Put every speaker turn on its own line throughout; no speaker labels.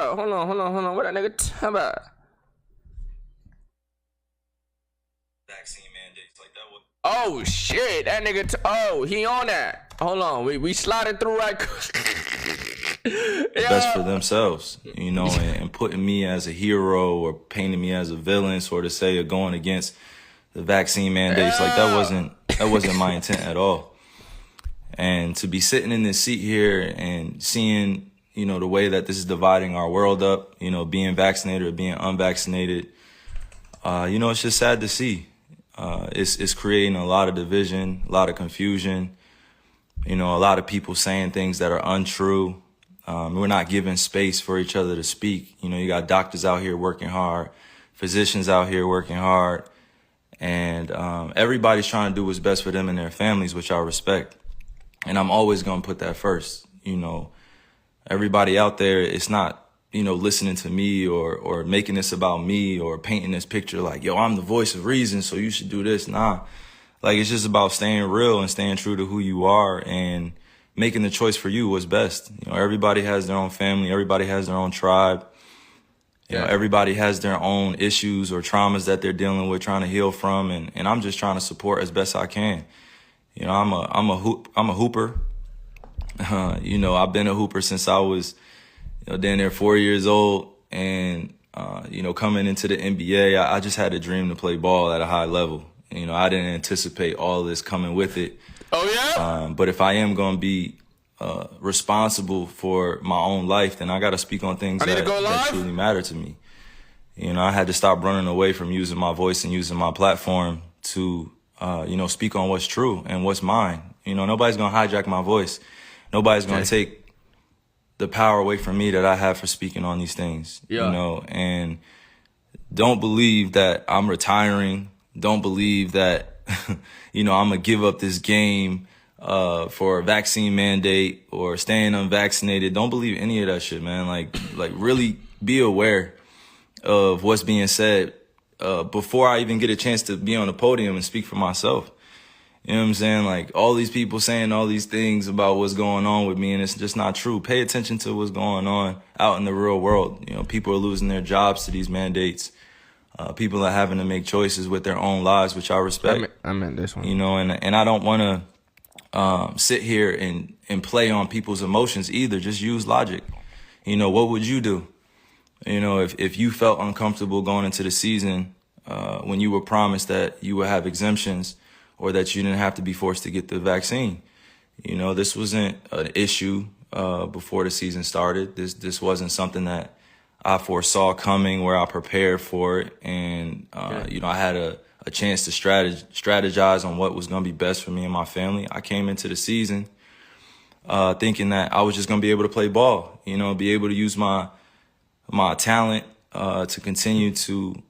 Oh, hold on. What that nigga talking about?
Vaccine mandates like that.
Oh shit, that nigga. Oh, he on that. Hold on, we sliding through right.
Best for themselves, you know, and putting me as a hero or painting me as a villain, sort of say, or going against the vaccine mandates. Like that wasn't my intent at all. And to be sitting in this seat here and seeing, you know, the way that this is dividing our world up, you know, being vaccinated or being unvaccinated, you know, it's just sad to see. It's creating a lot of division, a lot of confusion, you know, a lot of people saying things that are untrue. We're not giving space for each other to speak. You know, you got doctors out here working hard, physicians out here working hard, and everybody's trying to do what's best for them and their families, which I respect. And I'm always going to put that first. You know, everybody out there, it's not, you know, listening to me or making this about me or painting this picture like, yo, I'm the voice of reason, so you should do this. Nah, like it's just about staying real and staying true to who you are and making the choice for you what's best. You know, everybody has their own family. Everybody has their own tribe. You know, everybody has their own issues or traumas that they're dealing with, trying to heal from. And I'm just trying to support as best I can. You know, I'm a hooper. You know, I've been a hooper since I was, you know, down there 4 years old. And, you know, coming into the NBA, I just had a dream to play ball at a high level. You know, I didn't anticipate all this coming with it.
Oh, yeah?
But if I am going to be responsible for my own life, then I got to speak on things that truly matter to me. You know, I had to stop running away from using my voice and using my platform to, you know, speak on what's true and what's mine. You know, nobody's going to hijack my voice. Nobody's going to take the power away from me that I have for speaking on these things. You know, and don't believe that I'm retiring. Don't believe that, you know, I'm going to give up this game for a vaccine mandate or staying unvaccinated. Don't believe any of that shit, man. Like really be aware of what's being said before I even get a chance to be on the podium and speak for myself. You know what I'm saying? Like all these people saying all these things about what's going on with me, and it's just not true. Pay attention to what's going on out in the real world. You know, people are losing their jobs to these mandates. People are having to make choices with their own lives, which I respect.
I meant this one.
You know, and I don't want to sit here and play on people's emotions either. Just use logic. You know, what would you do? You know, if you felt uncomfortable going into the season when you were promised that you would have exemptions or that you didn't have to be forced to get the vaccine. You know, this wasn't an issue before the season started. This wasn't something that I foresaw coming, where I prepared for it. And, you know, I had a chance to strategize on what was going to be best for me and my family. I came into the season thinking that I was just going to be able to play ball, you know, be able to use my talent to continue to,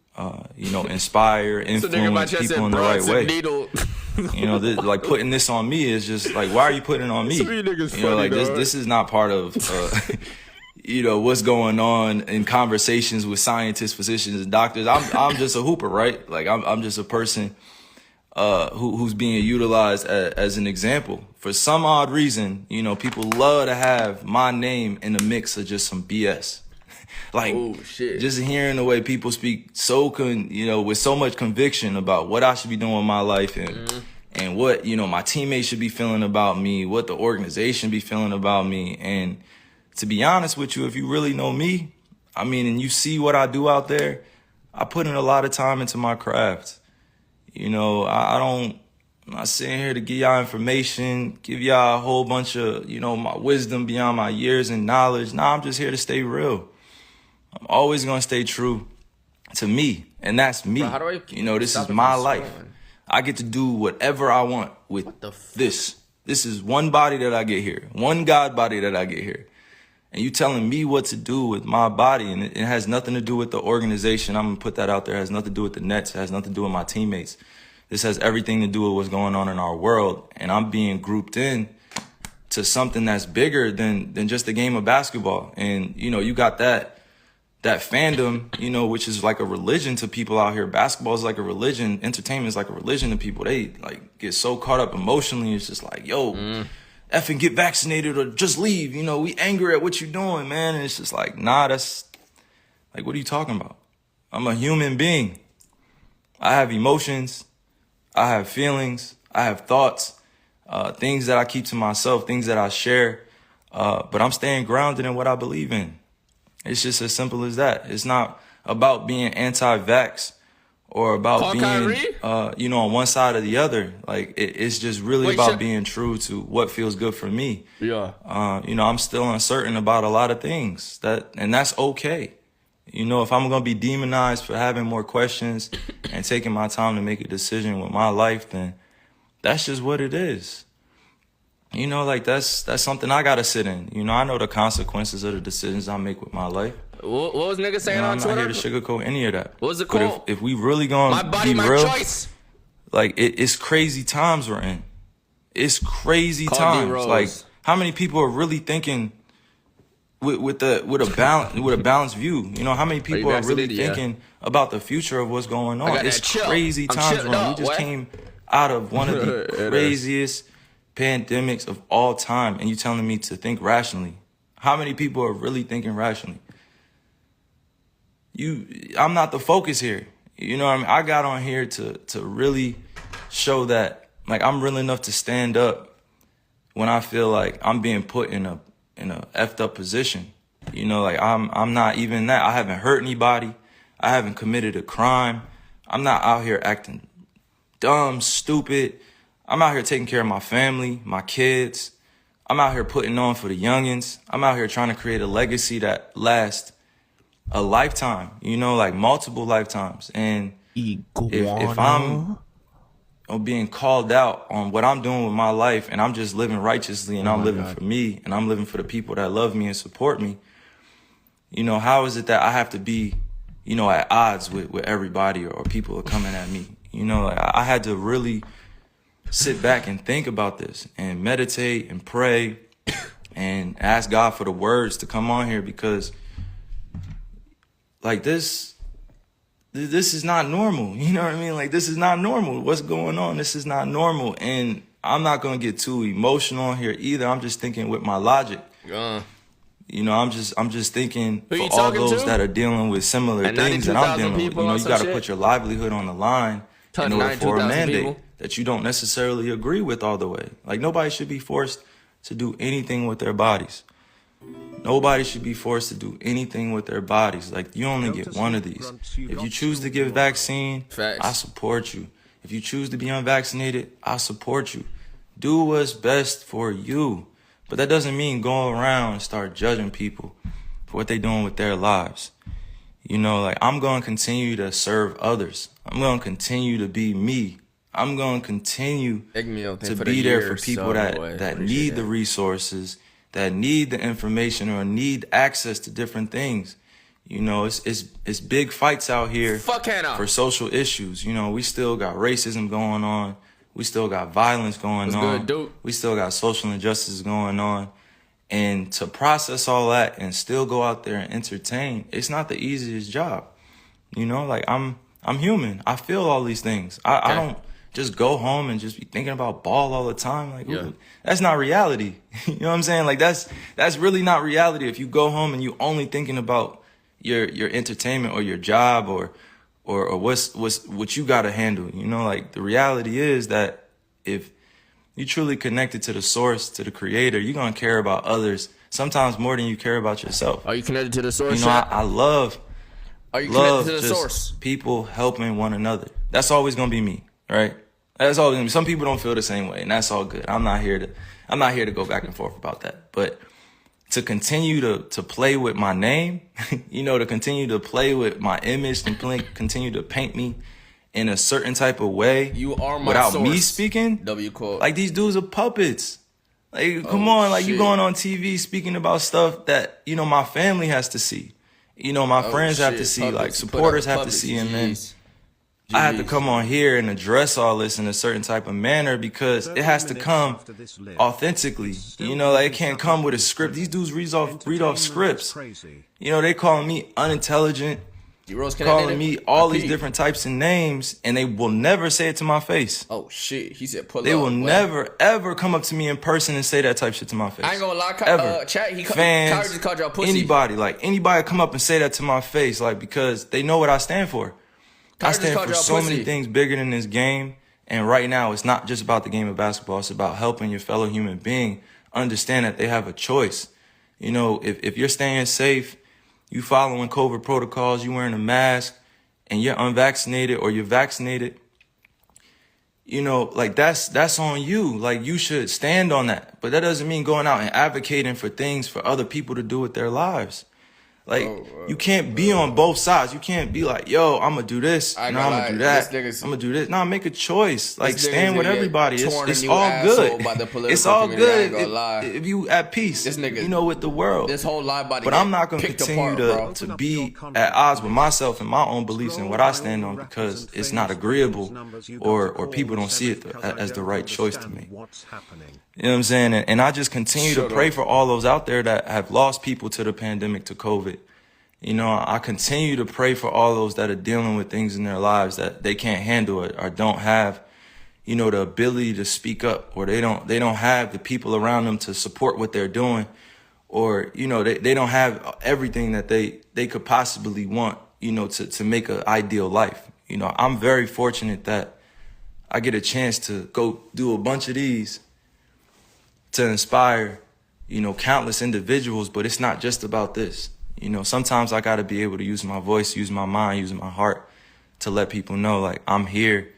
you know, inspire, influence people in the right way. You know, like putting this on me is just like, why are you putting it on me? You know, like this is not part of, you know, what's going on in conversations with scientists, physicians, and doctors. I'm just a hooper, right? Like I'm just a person who's being utilized as an example. For some odd reason, you know, people love to have my name in the mix of just some BS. Like, just hearing the way people speak you know, with so much conviction about what I should be doing with my life and what, you know, my teammates should be feeling about me, what the organization be feeling about me. And to be honest with you, if you really know me, I mean, and you see what I do out there, I put in a lot of time into my craft. You know, I'm not sitting here to give y'all information, give y'all a whole bunch of, you know, my wisdom beyond my years and knowledge. Nah, I'm just here to stay real. I'm always going to stay true to me, and that's me. Bro, you know, this is my life. I get to do whatever I want with this. This is one body that I get here, one God body that I get here. And you telling me what to do with my body, and it has nothing to do with the organization. I'm going to put that out there. It has nothing to do with the Nets. It has nothing to do with my teammates. This has everything to do with what's going on in our world, and I'm being grouped in to something that's bigger than just a game of basketball. And, you know, you got that fandom, you know, which is like a religion to people out here. Basketball is like a religion. Entertainment is like a religion to people. They like get so caught up emotionally. It's just like, yo, effing get vaccinated or just leave. You know, we angry at what you're doing, man. And it's just like, nah, that's like, what are you talking about? I'm a human being. I have emotions. I have feelings. I have thoughts, things that I keep to myself, things that I share. But I'm staying grounded in what I believe in. It's just as simple as that. It's not about being anti-vax or about being,
Kyrie?
you know, on one side or the other. Like, it's just really about being true to what feels good for me.
Yeah.
You know, I'm still uncertain about a lot of things, and that's okay. You know, if I'm going to be demonized for having more questions and taking my time to make a decision with my life, then that's just what it is. You know, like, that's something I got to sit in. You know, I know the consequences of the decisions I make with my life.
What was nigga saying on Twitter?
I'm not here to sugarcoat any of that.
What was the quote?
But if we really going to be real, choice. Like, it's crazy times we're in. It's crazy times. Like, how many people are really thinking with a balanced view? You know, how many people are really thinking about the future of what's going on? It's crazy times we're in. We just came out of one of the craziest pandemics of all time, and you telling me to think rationally. How many people are really thinking rationally? I'm not the focus here. You know what I mean? I got on here to really show that, like, I'm real enough to stand up when I feel like I'm being put in a effed up position. You know, like, I'm not even that. I haven't hurt anybody. I haven't committed a crime. I'm not out here acting dumb, stupid. I'm out here taking care of my family, my kids. I'm out here putting on for the youngins. I'm out here trying to create a legacy that lasts a lifetime, you know, like multiple lifetimes. And if I'm being called out on what I'm doing with my life, and I'm just living righteously, and I'm living for me, and I'm living for the people that love me and support me, you know, how is it that I have to be, you know, at odds with everybody, or people are coming at me? You know, like, I had to really sit back and think about this and meditate and pray and ask God for the words to come on here, because like, this is not normal. You know what I mean? Like, this is not normal. What's going on? This is not normal. And I'm not going to get too emotional here either. I'm just thinking with my logic. You know, I'm just thinking for all those that are dealing with similar things that I'm dealing with. You know, you got to put your livelihood on the line in order for a mandate that you don't necessarily agree with all the way. Like, nobody should be forced to do anything with their bodies. Nobody should be forced to do anything with their bodies. Like, you only get one of these. If you choose to get a vaccine, I support you. If you choose to be unvaccinated, I support you. Do what's best for you. But that doesn't mean go around and start judging people for what they're doing with their lives. You know, like, I'm going to continue to serve others. I'm going to continue to be me. I'm going to continue to be there for people that need the resources, that need the information, or need access to different things. You know, it's big fights out here for social issues. You know, we still got racism going on. We still got violence going on. We still got social injustices going on. And to process all that and still go out there and entertain, it's not the easiest job. You know, like, I'm human. I feel all these things. I don't just go home and just be thinking about ball all the time. Like, that's not reality. You know what I'm saying? Like, that's really not reality. If you go home and you only thinking about your entertainment or your job or what you got to handle, you know, like, the reality is that if you truly connected to the source, to the creator, you're going to care about others sometimes more than you care about yourself.
Are you connected to the source?
You know, I love
connected to the source?
People helping one another. That's always going to be me, right? That's always going to be. Some people don't feel the same way, and that's all good. I'm not here to go back and forth about that. But to continue to play with my name, you know, to continue to play with my image and continue to paint me in a certain type of way,
you are my
without
source.
me speaking.
W quote.
Like, these dudes are puppets. Like, come on, like, you going on TV speaking about stuff that, you know, my family has to see. You know, my friends have to see, puppets, like, supporters have to see, and then I have to come on here and address all this in a certain type of manner, because it has to come authentically. You know, like, it can't come with a script. These dudes read off scripts. You know, they calling me unintelligent.
You rose
calling me all these different types of names, and they will never say it to my face.
Oh shit, he said pull up.
They will never ever come up to me in person and say that type shit to my face.
I ain't gonna lie,
ever.
chat.
Fans,
Kyrie just called y'all pussy.
Anybody come up and say that to my face, like, because they know what I stand for. I stand for so many things bigger than this game. And right now, it's not just about the game of basketball. It's about helping your fellow human being understand that they have a choice. You know, if you're staying safe, you following COVID protocols, you wearing a mask, and you're unvaccinated or you're vaccinated, you know, like that's on you. Like, you should stand on that. But that doesn't mean going out and advocating for things for other people to do with their lives. Like, you can't be on both sides. You can't be like, yo, I'm going to do this. No, I'm going to do that. I'm going to do this. No, make a choice. Like, stand with everybody. It's all good. It's all good if you at peace, you know, with the world.
This whole lie body.
But I'm not going to continue to be at odds with myself and my own beliefs and what I stand on, because it's not agreeable or people don't see it as the right choice to me. You know what I'm saying? And I just continue to pray for all those out there that have lost people to the pandemic, to COVID. You know, I continue to pray for all those that are dealing with things in their lives that they can't handle it or don't have, you know, the ability to speak up, or they don't have the people around them to support what they're doing, or, you know, they don't have everything that they could possibly want, you know, to make an ideal life. You know, I'm very fortunate that I get a chance to go do a bunch of these to inspire, you know, countless individuals, but it's not just about this. You know, sometimes I got to be able to use my voice, use my mind, use my heart to let people know, like, I'm here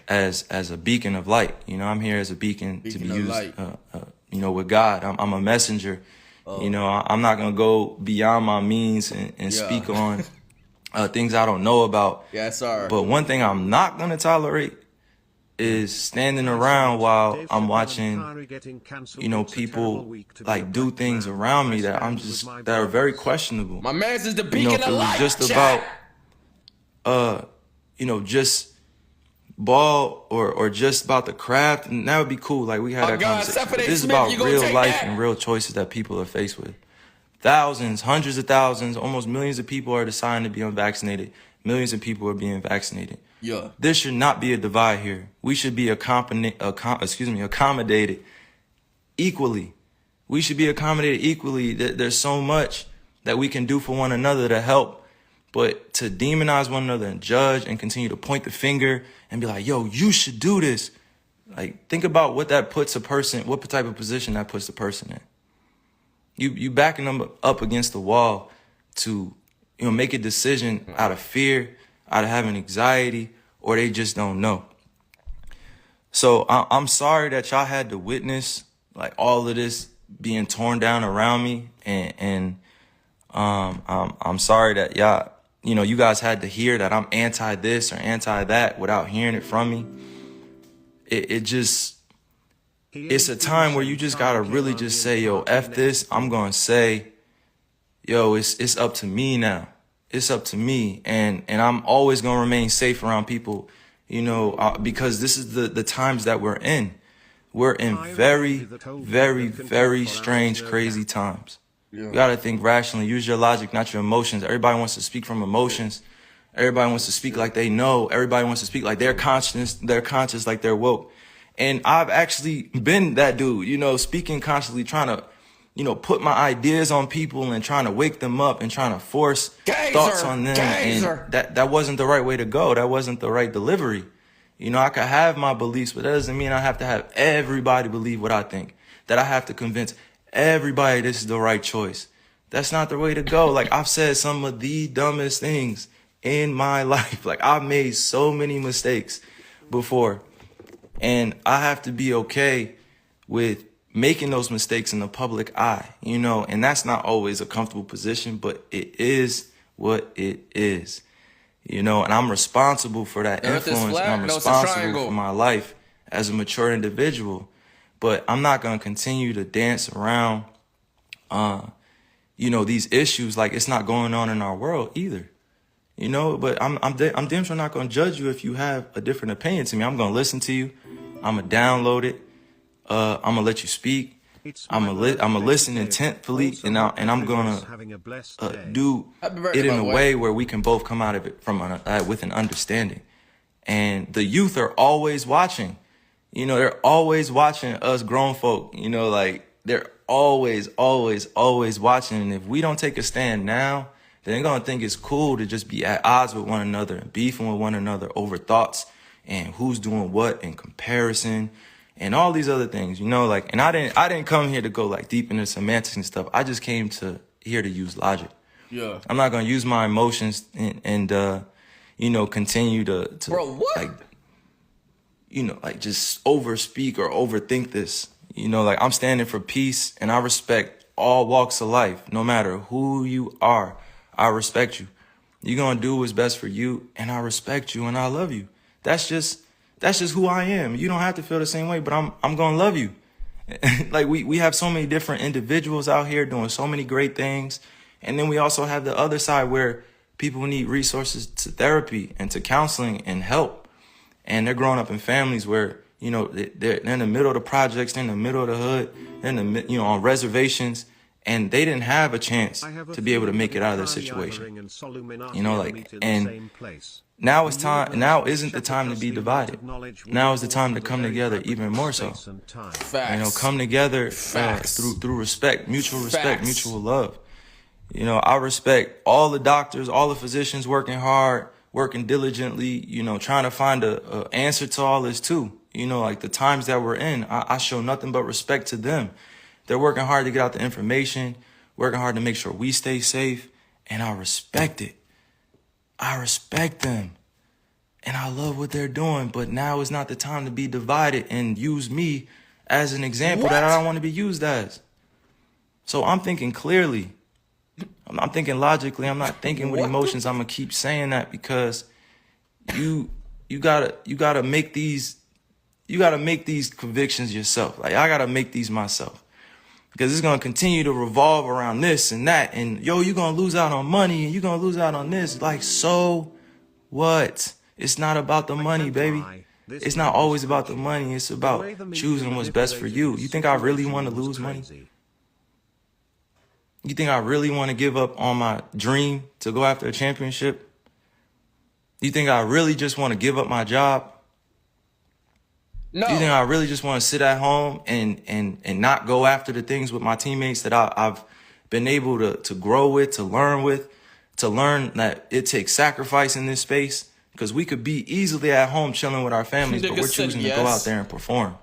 as a beacon of light. You know, I'm here as a beacon to be used, you know, with God. I'm a messenger. You know, I'm not going to go beyond my means and speak on things I don't know about.
Yeah, sorry.
But one thing I'm not going to tolerate is standing around while I'm watching, you know, people like do things around me that that are very questionable.
My man's is the beacon of light.
You know, if it was just about, you know, just ball or just about the craft, and that would be cool. Like, we had that conversation. But this is about real life and real choices that people are faced with. Thousands, hundreds of thousands, almost millions of people are deciding to be unvaccinated. Millions of people are being vaccinated.
Yeah.
There should not be a divide here. We should be accommodated equally. We should be accommodated equally. There's so much that we can do for one another to help, but to demonize one another and judge and continue to point the finger and be like, yo, you should do this. Like, think about what that puts a person, what type of position that puts the person in. You backing them up against the wall to, you know, make a decision out of fear, out of having anxiety, or they just don't know. So I'm sorry that y'all had to witness like all of this being torn down around me, and I'm sorry that y'all, you know, you guys had to hear that I'm anti this or anti that without hearing it from me. It's a time where you just gotta really just say, yo, F this. I'm gonna say, yo, it's up to me now. It's up to me, and I'm always gonna remain safe around people, you know, because this is the times that we're in. We're in very, very, very strange, crazy times. Yeah. You gotta think rationally. Use your logic, not your emotions. Everybody wants to speak from emotions. Everybody wants to speak like they know. Everybody wants to speak like they're conscious, like they're woke. And I've actually been that dude, you know, speaking consciously, trying to, you know, put my ideas on people and trying to wake them up and trying to force thoughts on them. And that wasn't the right way to go. That wasn't the right delivery. You know, I could have my beliefs, but that doesn't mean I have to have everybody believe what I think, that I have to convince everybody this is the right choice. That's not the way to go. Like, I've said some of the dumbest things in my life. Like, I've made so many mistakes before, and I have to be okay with making those mistakes in the public eye, you know, and that's not always a comfortable position, but it is what it is, you know, and I'm responsible for that influence, and I'm responsible for my life as a mature individual, but I'm not going to continue to dance around, you know, these issues like it's not going on in our world either, you know, but I'm damn sure not going to judge you if you have a different opinion to me. I'm going to listen to you. I'm going to download it. I'm going to let you speak. I'm a listen intentfully, and I'm gonna do
Happy birthday,
it in
my
a
boy.
way where we can both come out of it from with an understanding. And the youth are always watching. You know, they're always watching us grown folk. You know, like they're always watching. And if we don't take a stand now, then they're gonna think it's cool to just be at odds with one another and beefing with one another over thoughts and who's doing what in comparison and all these other things. You know, like, and I didn't come here to go like deep into semantics and stuff. I just came here to use logic.
Yeah.
I'm not gonna use my emotions and you know, continue to
Bro, what?
like, you know, like just overspeak or overthink this. You know, like I'm standing for peace and I respect all walks of life, no matter who you are. I respect you. You're gonna do what's best for you, and I respect you and I love you. That's just who I am. You don't have to feel the same way, but I'm gonna love you. Like we have so many different individuals out here doing so many great things. And then we also have the other side where people need resources to therapy and to counseling and help. And they're growing up in families where, you know, they're in the middle of the projects, they're in the middle of the hood, they're in the, you know, on reservations, and they didn't have a chance to be able to make it out of their situation. You know, like, and now it's time. Now isn't the time to be divided. Now is the time to come together even more so.
Facts.
You know, come together through respect, mutual respect, mutual love. You know, I respect all the doctors, all the physicians working hard, working diligently, you know, trying to find a answer to all this too. You know, like the times that we're in, I show nothing but respect to them. They're working hard to get out the information, working hard to make sure we stay safe, and I respect it. I respect them, and I love what they're doing, but now is not the time to be divided and use me as an example that I don't want to be used as. So I'm thinking clearly. I'm thinking logically. I'm not thinking with emotions. I'm gonna keep saying that because you gotta make these convictions yourself. Like I gotta make these myself because it's gonna continue to revolve around this and that. And yo, you're gonna lose out on money and you're gonna lose out on this. Like, so what? It's not about the money, baby. It's not always about the money. It's about choosing what's best for you. You think I really want to lose money? You think I really want to give up on my dream to go after a championship? You think I really just want to give up my job?
No.
Do you think I really just want to sit at home and not go after the things with my teammates that I've been able to grow with, to learn that it takes sacrifice in this space? Because we could be easily at home chilling with our families, but we're choosing to go out there and perform.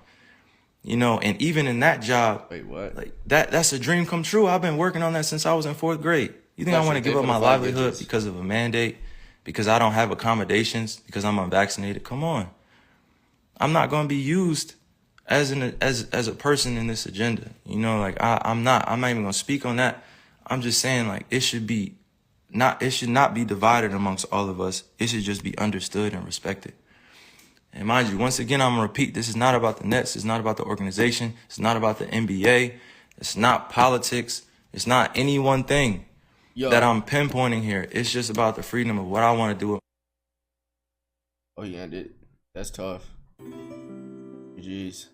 You know, and even in that job,
wait, what?
Like that's a dream come true. I've been working on that since I was in 4th grade. You think I want to give up my livelihood because of a mandate, because I don't have accommodations, because I'm unvaccinated? Come on. I'm not going to be used as a person in this agenda. You know, like I'm not even going to speak on that. I'm just saying, like, it should not be divided amongst all of us. It should just be understood and respected. And mind you, once again, I'm going to repeat, this is not about the Nets. It's not about the organization. It's not about the NBA. It's not politics. It's not any one thing that I'm pinpointing here. It's just about the freedom of what I want to do.
Oh, you ended. That's tough. Jeez.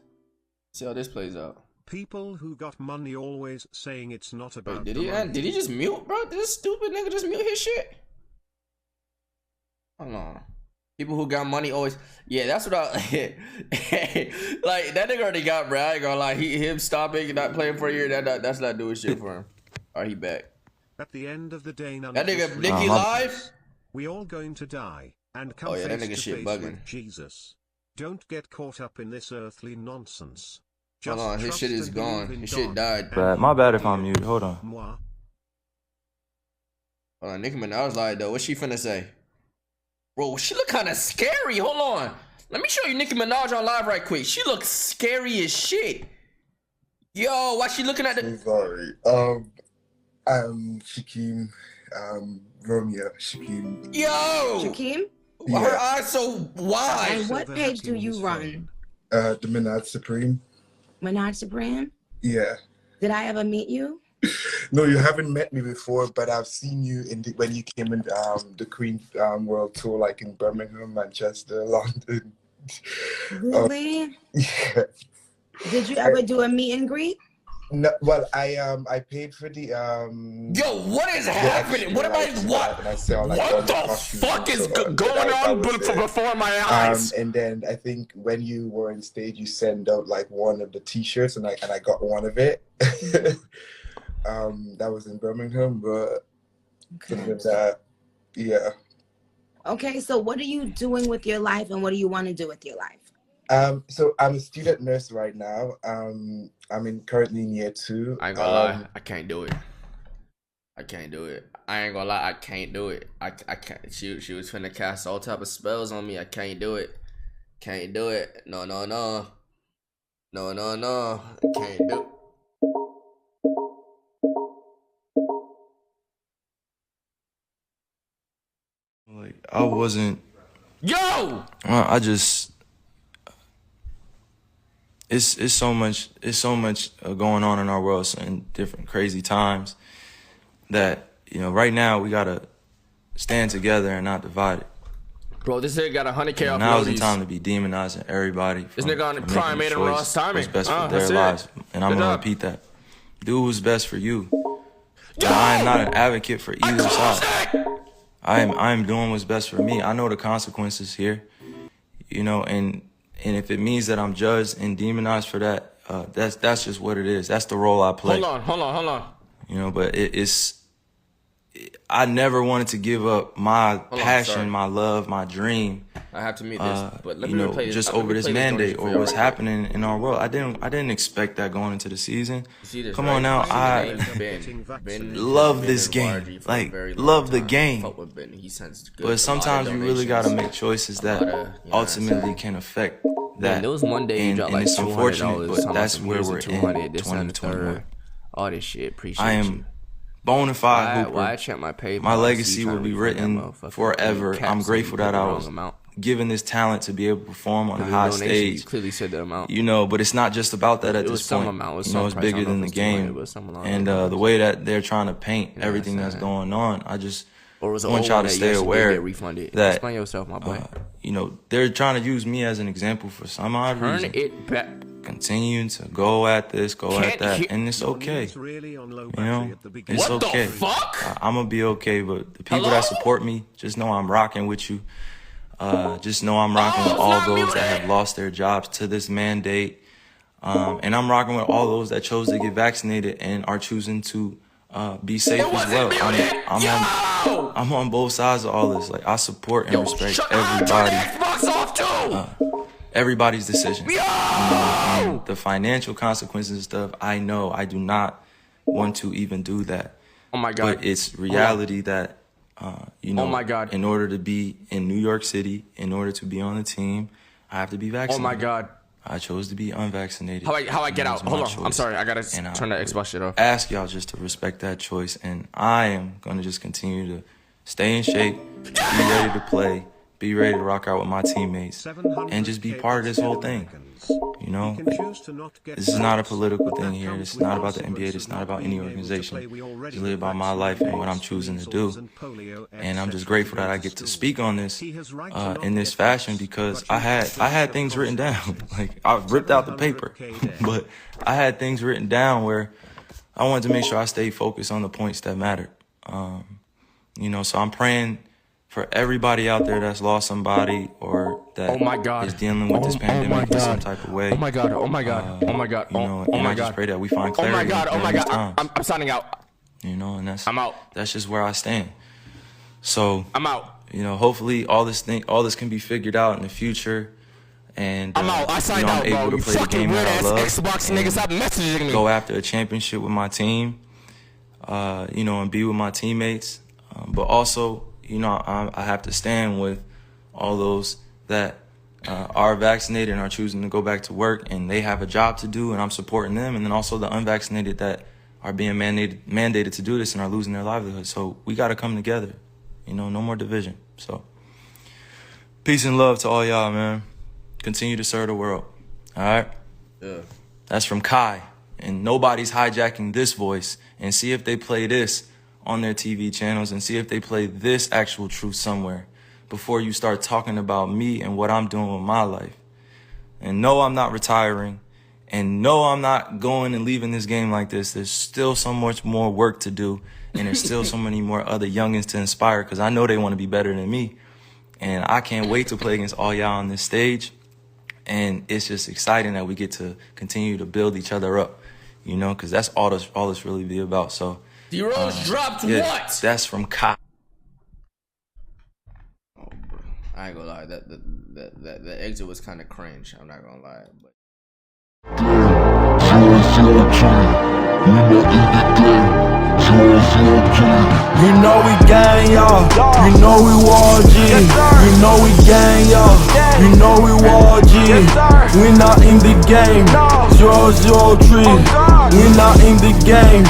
See how this plays out.
People who got money always saying it's not about
Wait, did he just mute, bro? Did this stupid nigga just mute his shit? Hold on. People who got money always, yeah, that's what I, like, that nigga already got, bro. I ain't gonna lie, him stopping and not playing for a year, that's not doing shit for him. Alright, he back.
At the end of the day, none
that
of
nigga,
this
Nicky live?
We all going to die, and come
that
face
nigga
to
shit
face
bugging.
with Jesus. Don't get caught up in this earthly nonsense. Just
hold on, his shit is gone. His shit died.
My bad if I'm muted. Hold on.
Hold on, Nicki Minaj lied though. What she finna say? Bro, she look kind of scary. Hold on. Let me show you Nicki Minaj on live right quick. She looks scary as shit. Yo, why she looking at the...
Sorry. Shakim, Romeo, Shakim.
Yo!
Shakim?
Yeah.
Her eyes so wide.
And what page do you run?
The Minaj Supreme.
Minaj Supreme?
Yeah.
Did I ever meet you?
No, you haven't met me before, but I've seen you when you came in the Queen World Tour, like in Birmingham, Manchester, London.
Really?
Yeah.
Did you ever do a meet and greet?
No, well, I paid for the
Yo, what is
the
happening?
extra,
What am I?
like,
What?
and I saw like all
What
the
the
costumes
fuck
and
is
so on.
going
That
on
was it.
before my eyes?
And then I think when you were on stage, you sent out like one of the T-shirts, and I got one of it. That was in Birmingham, but other than that, yeah.
Okay, so what are you doing with your life and what do you want to do with your life?
So I'm a student nurse right now. I'm currently in year 2.
I ain't gonna lie, I can't do it. I can't do it. I ain't gonna lie, I can't do it. I can't. She was finna cast all type of spells on me. I can't do it. Can't do it. No. Can't do.
Like I wasn't.
Yo!
I just. It's so much going on in our world in different crazy times that right now we gotta stand together and not divided.
Bro, this nigga got 100K off.
Now is the time to be demonizing everybody.
This nigga on the prime made a Ross timing.
What's best for their
that's
lives,
it.
and I'm
Good
gonna
job.
repeat that. Do what's best for you. And I am not an advocate for either side. I am doing what's best for me. I know the consequences here, and if it means that I'm judged and demonized for that, that's just what it is. That's the role I play.
Hold on.
But I never wanted to give up my passion,
sorry.
my love, my dream.
I have to meet this, but let me replay this.
Just
Let me
over this
replay
mandate
donation
or
for
what's
y'all right
happening in our world. I didn't expect that going into the season.
See this,
Come
right?
on now,
See the
I
name? Ben
love
has
this
been in
game.
YG for a
Like,
very long
love the
time.
game.
Fuck with Ben. He sends good,
But sometimes you really got to make choices that ultimately can affect that.
Man, there was one day you dropped
and
like
it's
$200.
unfortunate, but
talking
that's
about
where
some
we're
here's
in
200, this and the
2021.
third. All this shit. Appreciate
I
you.
am bona fide hooper.
Why I check my PayPal?
My legacy will be written forever. I'm grateful that I was given this talent to be able to perform on a high stage.
You clearly said the amount.
But it's not just about that at this
some
point.
amount. It was
It's
some price.
bigger than the game. And the way that they're trying to paint everything that's going on, I just want y'all to stay aware that
explain yourself, my boy.
they're trying to use me as an example for some odd
Turn
reason.
it back.
Continue to go at this, at that, and it's okay.
It's really on low
You
battery
know,
at the beginning.
it's
What
okay.
the fuck?
I'm gonna be okay, but the people that support me, just know I'm rocking with you. Just know I'm rocking with all those that have lost their jobs to this mandate. And I'm rocking with all those that chose to get vaccinated and are choosing to be safe as well. I'm on both sides of all this. Like, I support and respect everybody. Everybody's decision. And the financial consequences and stuff, I know. I do not want to even do that.
Oh my God.
But it's reality that,
Oh my God.
in order to be in New York City, in order to be on the team, I have to be vaccinated.
Oh my God.
I chose to be unvaccinated.
How I get
That
out?
was my
Hold on. I'm
choice.
sorry. I gotta
And
turn the
I
Xbox shit off.
ask y'all just to respect that choice, and I am gonna just continue to stay in shape, be ready to play, be ready to rock out with my teammates, and just be part of this whole thing. This is not a political thing here. This is not about the NBA. This is not about any organization. It's really about my life and what I'm choosing to do. And I'm just grateful that I get to speak on this in this fashion, because I had things written down. Like, I ripped out the paper, but I had things written down where I wanted to make sure I stayed focused on the points that mattered. So I'm praying for everybody out there that's lost somebody or that is dealing with this pandemic in some type of way.
Oh my God. Oh my God. Oh my God.
And I just pray that we find clarity.
Oh my God. Oh my
during these
God.
times.
I'm signing out.
And
I'm out.
That's just where I stand. So
I'm out.
Hopefully all this can be figured out in the future. And
I'm out. I signed out,
I'm
bro.
able to
You
play the
fucking
game
weird
that I
ass
love.
Xbox niggas, stop messaging me.
Go after a championship with my team. And be with my teammates. But also, I have to stand with all those that are vaccinated and are choosing to go back to work, and they have a job to do, and I'm supporting them. And then also the unvaccinated that are being mandated to do this and are losing their livelihood. So we got to come together. No more division. So peace and love to all y'all, man. Continue to serve the world. All right?
Yeah.
That's from Kai. And nobody's hijacking this voice. And see if they play this on their TV channels, and see if they play this actual truth somewhere before you start talking about me and what I'm doing with my life. And no, I'm not retiring. And no, I'm not going and leaving this game like this. There's still so much more work to do. And there's still so many more other youngins to inspire, because I know they want to be better than me. And I can't wait to play against all y'all on this stage. And it's just exciting that we get to continue to build each other up, you know, because that's all this really be about. So
YourRAGE dropped
yeah,
what?
That's from Kyrie.
Oh, bro. I ain't gonna lie. That exit was kind of cringe. I'm not gonna lie. But
You know we gang, y'all. You know we war G. You know we gang, y'all. You know we war G. We not in the game. 003. We not in the game.